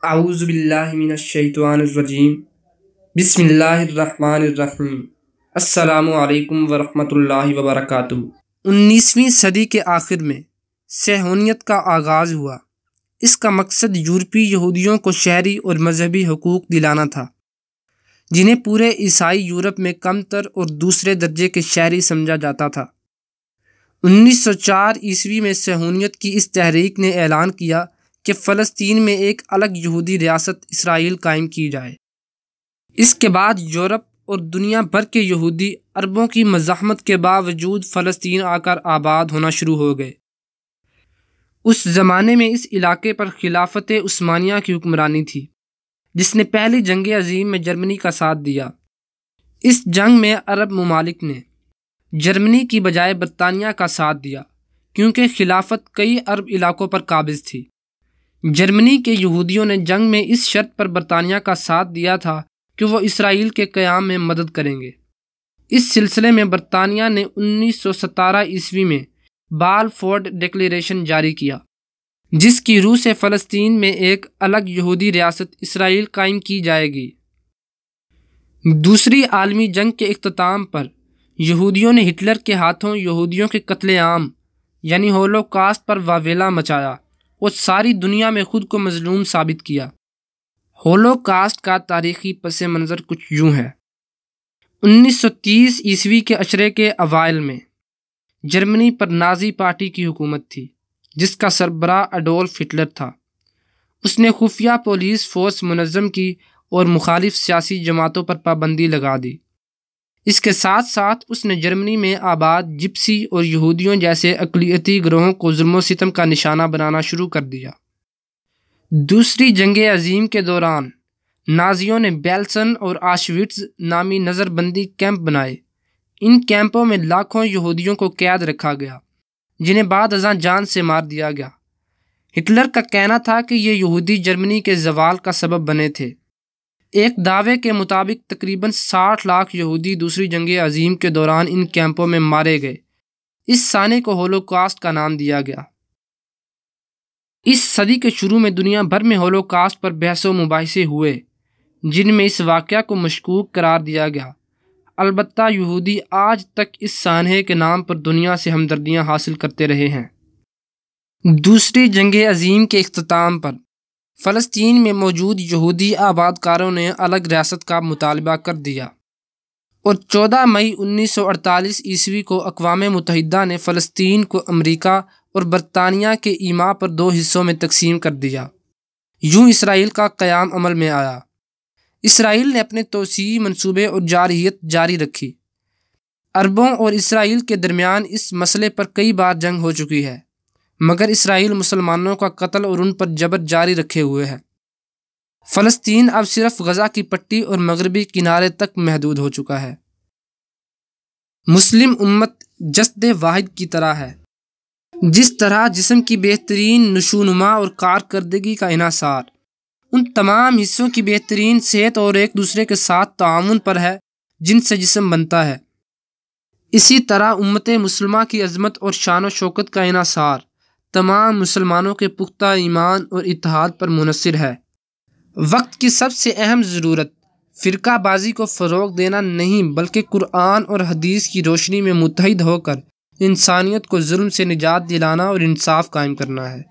اعوذ باللہ من الشیطان الرجیم بسم اللہ الرحمن الرحیم السلام علیکم ورحمۃ اللہ وبرکاتہ۔ 19ویں صدی کے آخر میں صہیونیت کا آغاز ہوا۔ اس کا مقصد یورپی یہودیوں کو شہری اور مذہبی حقوق دلانا تھا، جنہیں پورے عیسائی یورپ میں کم تر اور دوسرے درجے کے شہری سمجھا جاتا تھا۔ 1904 عیسوی میں صہیونیت کی اس تحریک نے اعلان کیا کہ فلسطین میں ایک الگ یہودی ریاست اسرائیل قائم کی جائے۔ اس کے بعد یورپ اور دنیا بھر کے یہودی عربوں کی مزاحمت کے باوجود فلسطین آ کر آباد ہونا شروع ہو گئے۔ اس زمانے میں اس علاقے پر خلافت عثمانیہ کی حکمرانی تھی، جس نے پہلی جنگ عظیم میں جرمنی کا ساتھ دیا۔ اس جنگ میں عرب ممالک نے جرمنی کی بجائے برطانیہ کا ساتھ دیا، کیونکہ خلافت کئی عرب علاقوں پر قابض تھی۔ جرمنی کے یہودیوں نے جنگ میں اس شرط پر برطانیہ کا ساتھ دیا تھا کہ وہ اسرائیل کے قیام میں مدد کریں گے۔ اس سلسلے میں برطانیہ نے 1917 عیسوی میں بالفور ڈکلیریشن جاری کیا، جس کی روح سے فلسطین میں ایک الگ یہودی ریاست اسرائیل قائم کی جائے گی۔ دوسری عالمی جنگ کے اختتام پر یہودیوں نے ہٹلر کے ہاتھوں یہودیوں کے قتل عام یعنی ہولوکاسٹ پر واویلا مچایا اور ساری دنیا میں خود کو مظلوم ثابت کیا۔ ہولوکاسٹ کا تاریخی پس منظر کچھ یوں ہے۔ 1930 عیسوی کے عشرے کے اوائل میں جرمنی پر نازی پارٹی کی حکومت تھی، جس کا سربراہ اڈولف ہٹلر تھا۔ اس نے خفیہ پولیس فورس منظم کی اور مخالف سیاسی جماعتوں پر پابندی لگا دی۔ اس کے ساتھ ساتھ اس نے جرمنی میں آباد جپسی اور یہودیوں جیسے اقلیتی گروہوں کو ظلم و ستم کا نشانہ بنانا شروع کر دیا۔ دوسری جنگ عظیم کے دوران نازیوں نے بیلسن اور آشویٹز نامی نظر بندی کیمپ بنائے۔ ان کیمپوں میں لاکھوں یہودیوں کو قید رکھا گیا، جنہیں بعد ازاں جان سے مار دیا گیا۔ ہٹلر کا کہنا تھا کہ یہ یہودی جرمنی کے زوال کا سبب بنے تھے۔ ایک دعوے کے مطابق تقریباً 60 لاکھ یہودی دوسری جنگ عظیم کے دوران ان کیمپوں میں مارے گئے۔ اس سانے کو ہولوکاسٹ کا نام دیا گیا۔ اس صدی کے شروع میں دنیا بھر میں ہولوکاسٹ پر بحث و مباحثے ہوئے، جن میں اس واقعہ کو مشکوک قرار دیا گیا۔ البتہ یہودی آج تک اس سانحے کے نام پر دنیا سے ہمدردیاں حاصل کرتے رہے ہیں۔ دوسری جنگ عظیم کے اختتام پر فلسطین میں موجود یہودی آباد کاروں نے الگ ریاست کا مطالبہ کر دیا، اور 14 مئی 1948 عیسوی کو اقوام متحدہ نے فلسطین کو امریکہ اور برطانیہ کے ایما پر 2 حصوں میں تقسیم کر دیا۔ یوں اسرائیل کا قیام عمل میں آیا۔ اسرائیل نے اپنے توسیعی منصوبے اور جارحیت جاری رکھی۔ عربوں اور اسرائیل کے درمیان اس مسئلے پر کئی بار جنگ ہو چکی ہے، مگر اسرائیل مسلمانوں کا قتل اور ان پر جبر جاری رکھے ہوئے ہے۔ فلسطین اب صرف غزہ کی پٹی اور مغربی کنارے تک محدود ہو چکا ہے۔ مسلم امت جسد واحد کی طرح ہے۔ جس طرح جسم کی بہترین نشوونما اور کارکردگی کا انحصار ان تمام حصوں کی بہترین صحت اور ایک دوسرے کے ساتھ تعاون پر ہے جن سے جسم بنتا ہے، اسی طرح امت مسلمہ کی عظمت اور شان و شوکت کا انحصار تمام مسلمانوں کے پختہ ایمان اور اتحاد پر منحصر ہے۔ وقت کی سب سے اہم ضرورت فرقہ بازی کو فروغ دینا نہیں، بلکہ قرآن اور حدیث کی روشنی میں متحد ہو کر انسانیت کو ظلم سے نجات دلانا اور انصاف قائم کرنا ہے۔